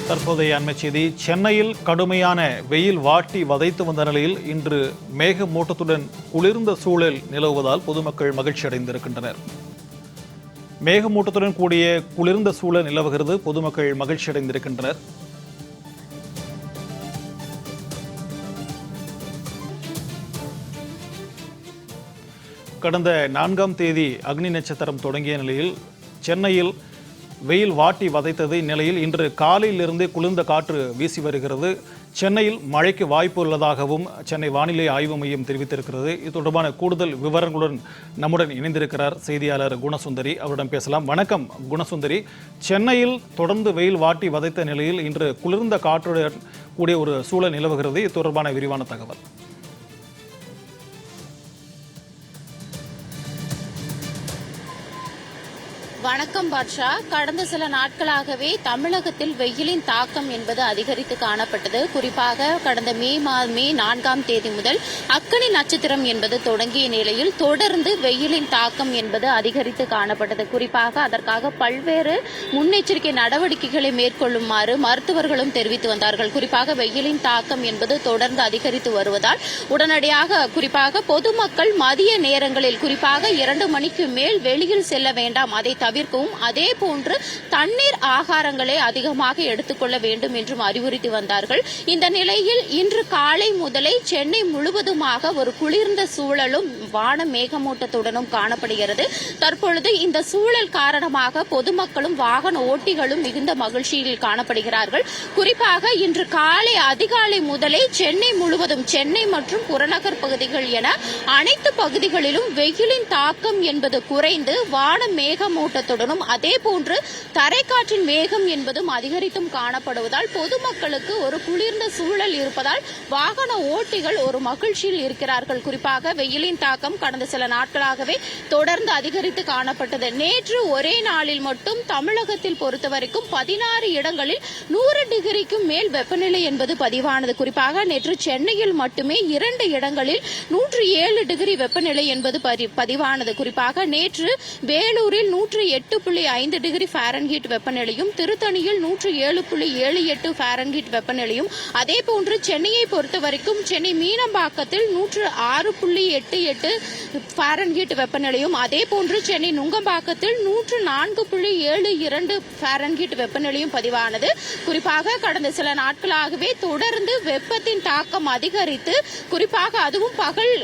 தற்போதைய அண்மை செய்தி. சென்னையில் கடுமையான வெயில் வாட்டி வதைத்து வந்த நிலையில் இன்று மேகமூட்டத்துடன் குளிர்ந்த சூழல் நிலவுவதால் பொதுமக்கள் மகிழ்ச்சி அடைந்திருக்கின்றனர். மேகமூட்டத்துடன் கூடிய குளிர்ந்த சூழல் நிலவுகிறது. பொதுமக்கள் மகிழ்ச்சி அடைந்திருக்கின்றனர். கடந்த 4ஆம் தேதி அக்னி நட்சத்திரம் தொடங்கிய நிலையில் சென்னையில் வெயில் வாட்டி வதைத்தது. இந்நிலையில் இன்று காலையிலிருந்தே குளிர்ந்த காற்று வீசி வருகிறது. சென்னையில் மழைக்கு வாய்ப்பு உள்ளதாகவும் சென்னை வானிலை ஆய்வு மையம் தெரிவித்திருக்கிறது. இது தொடர்பான கூடுதல் விவரங்களுடன் நம்முடன் இணைந்திருக்கிறார் செய்தியாளர் குணசுந்தரி. அவரிடம் பேசலாம். வணக்கம் குணசுந்தரி. சென்னையில் தொடர்ந்து வெயில் வாட்டி வதைத்த நிலையில் இன்று குளிர்ந்த காற்றுடன் கூடிய ஒரு சூழல் நிலவுகிறது. இது தொடர்பான விரிவான தகவல். வணக்கம் பாட்ஷா. கடந்த சில நாட்களாகவே தமிழகத்தில் வெயிலின் தாக்கம் என்பது அதிகரித்து காணப்பட்டது. குறிப்பாக கடந்த மே 4ஆம் தேதி முதல் அக்னி நட்சத்திரம் என்பது தொடங்கிய நிலையில் தொடர்ந்து வெயிலின் தாக்கம் என்பது அதிகரித்து காணப்பட்டது. குறிப்பாக அதற்காக பல்வேறு முன்னெச்சரிக்கை நடவடிக்கைகளை மேற்கொள்ளுமாறு மருத்துவர்களும் தெரிவித்து வந்தார்கள். குறிப்பாக வெயிலின் தாக்கம் என்பது தொடர்ந்து அதிகரித்து வருவதால் உடனடியாக குறிப்பாக பொதுமக்கள் மதிய நேரங்களில் குறிப்பாக 2 மணிக்கு மேல் வெளியில் செல்ல வேண்டாம், அதை தவிர்க்கவும், அதே போன்று தண்ணீர் ஆகாரங்களை அதிகமாக எடுத்துக்கொள்ள வேண்டும் என்றும் அறிவுறுத்தி வந்தார்கள். இந்த நிலையில் இன்று காலை முதலே சென்னை முழுவதுமாக ஒரு குளிர்ந்த சூழலும் வான மேகமூட்டத்துடனும் காணப்படுகிறது. தற்பொழுது இந்த சூழல் காரணமாக பொதுமக்களும் வாகன ஓட்டிகளும் மிகுந்த மகிழ்ச்சியில் காணப்படுகிறார்கள். குறிப்பாக இன்று காலை அதிகாலை முதலே சென்னை முழுவதும், சென்னை மற்றும் புறநகர் பகுதிகள் என அனைத்து பகுதிகளிலும் வெயிலின் தாக்கம் என்பது குறைந்து வான மேகமூட்டத்துடனும் அதே போன்று தரைக்காற்றின் வேகம் என்பதும் அதிகரித்தும் காணப்படுவதால் பொதுமக்களுக்கு ஒரு குளிர்ந்த சூழல் இருப்பதால் வாகன ஓட்டிகள் ஒரு மகிழ்ச்சியில் இருக்கிறார்கள். குறிப்பாக வெயிலின் தாக்கம் கடந்த சில நாட்களாகவே தொடர்ந்து அதிகரித்து காணப்பட்டது. நேற்று ஒரே நாளில் மட்டும் தமிழகத்தில் பொறுத்தவரைக்கும் 16 இடங்களில் 100 டிகிரிக்கும் மேல் வெப்பநிலை என்பது பதிவானது. குறிப்பாக நேற்று சென்னையில் மட்டுமே 2 இடங்களில் 107 டிகிரி வெப்பநிலை என்பது பதிவானது. குறிப்பாக நேற்று வேலூரில் 108.5 டிகிரி ஃபாரன்ஹீட் வெப்பநிலையும், திருத்தணியில் 107.78 ஃபாரன்ஹீட் வெப்பநிலையும், அதே போன்று சென்னையை பொறுத்தவரைக்கும் சென்னை மீனம்பாக்கத்தில் 106.88 ஃபாரன்ஹீட் வெப்பநிலையும், அதே போன்று சென்னை நுங்கம்பாக்கத்தில் 104.72 ஃபாரன்ஹீட் வெப்பநிலையும் பதிவானது. குறிப்பாக கடந்த சில நாட்களாகவே தொடர்ந்து வெப்பத்தின் தாக்கம் அதிகரித்து, குறிப்பாக அதுவும் பகல்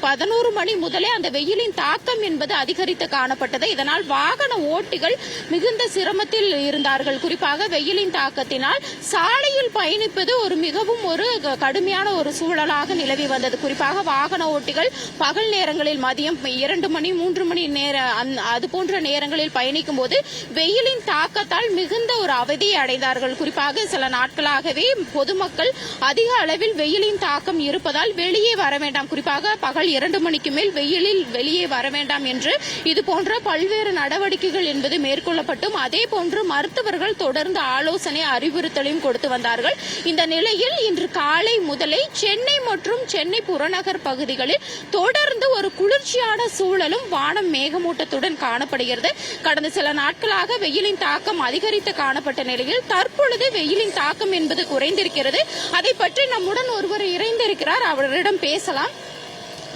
11 மணி முதலே அந்த வெயிலின் தாக்கம் என்பது அதிகரித்து காணப்பட்டது. இதனால் வாகன ஓட்டிகள் மிகுந்த சிரமத்தில் இருந்தார்கள். குறிப்பாக வெயிலின் தாக்கத்தினால் சாலையில் பயணிப்பது மிகவும் ஒரு கடுமையான ஒரு சூழலாக நிலவி வந்தது. குறிப்பாக வாகன ஓட்டிகள் பகல் நேரங்களில் மதியம் 2 மணி 3 மணி அது போன்ற நேரங்களில் பயணிக்கும் போது வெயிலின் தாக்கத்தால் மிகுந்த ஒரு அவதியை அடைந்தார்கள். குறிப்பாக சில நாட்களாகவே பொதுமக்கள் அதிக அளவில் வெயிலின் தாக்கம் இருப்பதால் வெளியே வர வேண்டாம், குறிப்பாக பகல் 2 மணிக்கு மேல் வெயிலில் வெளியே வர வேண்டாம் என்று இது போன்ற பல்வேறு நடவடிக்கைகள் என்பது மேற்கொள்ளப்பட்டும், அதே போன்று மருத்துவர்கள் தொடர்ந்து ஆலோசனை அறிவுறுத்தலையும் கொடுத்து வந்தார்கள். இந்த நிலையில் இன்று காலை முதலே சென்னை மற்றும் சென்னை புறநகர் பகுதிகளில் தொடர்ந்து ஒரு குளிர்ச்சியான சூழலும் வானம் மேகமூட்டத்துடன் காணப்படுகிறது. கடந்த சில நாட்களாக வெயிலின் தாக்கம் அதிகரித்து காணப்பட்ட நிலையில் தற்பொழுது வெயிலின் தாக்கம் என்பது குறைந்திருக்கிறது. அதை பற்றி நம்முடன் ஒருவர் இணைந்திருக்கிறார், அவரிடம் பேசலாம்.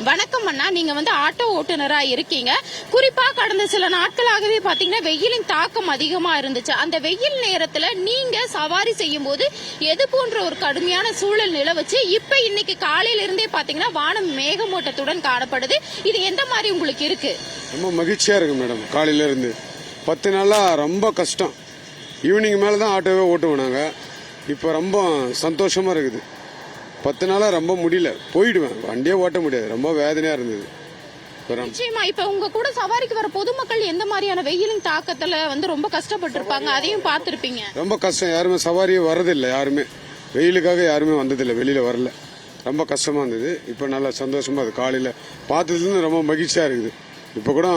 வணக்கம் அண்ணா, நீங்க ஆட்டோ ஓட்டுநரா இருக்கீங்க. குறிப்பா கடந்த சில நாட்களாகவே பாத்தீங்கன்னா வெயிலின் தாக்கம் அதிகமா இருந்துச்சு. அந்த வெயில் நேரத்துல நீங்க சவாரி செய்யும் போது எது போன்ற ஒரு கடுமையான சூழல் நிலவுச்சு? இப்ப இன்னைக்கு காலையில இருந்தே பாத்தீங்கன்னா வானம் மேகமூட்டத்துடன் காணப்படுது. இது எந்த மாதிரி உங்களுக்கு இருக்கு? ரொம்ப மகிழ்ச்சியா இருக்கு மேடம். காலையில இருந்து 10 நாளா ரொம்ப கஷ்டம். ஈவினிங் மேலதான் ஆட்டோவே ஓட்டுவோம் நாங்க. இப்ப ரொம்ப சந்தோஷமா இருக்குது. 10 நாளா ரொம்ப முடியல, போயிடுவேன், வண்டியே ஓட்ட முடியாது, ரொம்ப வேதனையா இருந்தது. நிச்சயமா இப்ப உங்க கூட சவாரிக்கு வர பொதுமக்கள் எந்த மாதிரியான வெயிலின் தாக்கத்துல ரொம்ப கஷ்டப்பட்டு இருப்பாங்க, அதையும் பார்த்திருப்பீங்க. ரொம்ப கஷ்டம், யாருமே சவாரியே வரதில்லை, யாருமே வெயிலுக்காக யாருமே வந்ததில்லை, வெளியில வரல. ரொம்ப கஷ்டமா இருந்தது. இப்ப நல்லா சந்தோஷமா இருக்கு. காலையில பார்த்ததுல ரொம்ப மகிழ்ச்சியா இருக்குது. இப்ப கூட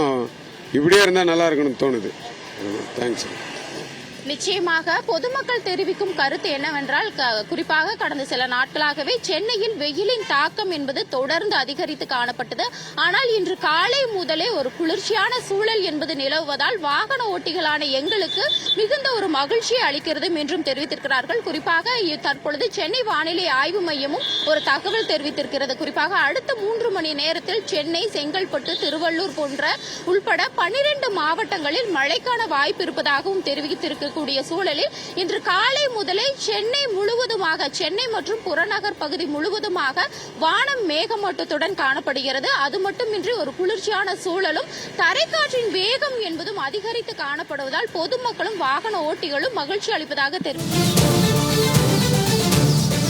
இப்படியே இருந்தா நல்லா இருக்கணும்னு தோணுது. தேங்க்ஸ். நிச்சயமாக பொதுமக்கள் தெரிவிக்கும் கருத்து என்னவென்றால் குறிப்பாக கடந்த சில நாட்களாகவே சென்னையில் வெயிலின் தாக்கம் என்பது தொடர்ந்து அதிகரித்து காணப்பட்டது. ஆனால் இன்று காலை முதலே ஒரு குளிர்ச்சியான சூழல் என்பது நிலவுவதால் வாகன ஓட்டிகளான எங்களுக்கு மிகுந்த ஒரு மகிழ்ச்சியை அளிக்கிறது என்றும் தெரிவித்திருக்கிறார்கள். குறிப்பாக தற்பொழுது சென்னை வானிலை ஆய்வு மையமும் ஒரு தகவல் தெரிவித்திருக்கிறது. குறிப்பாக அடுத்த 3 மணி நேரத்தில் சென்னை, செங்கல்பட்டு, திருவள்ளூர் போன்ற உள்பட 12 மாவட்டங்களில் மழைக்கான வாய்ப்பு இருப்பதாகவும் தெரிவித்திருக்கிறது. சூழலில் இன்று காலை முதலே சென்னை முழுவதுமாக, சென்னை மற்றும் புறநகர் பகுதி முழுவதுமாக வானம் மேகமூட்டத்துடன் காணப்படுகிறது. அது மட்டுமின்றி ஒரு குளிர்ச்சியான சூழலும் தரைக்காற்றின் வேகம் என்பதும் அதிகரித்து காணப்படுவதால் பொதுமக்களும் வாகன ஓட்டிகளும் மகிழ்ச்சி அளிப்பதாக தெரிவித்தார்.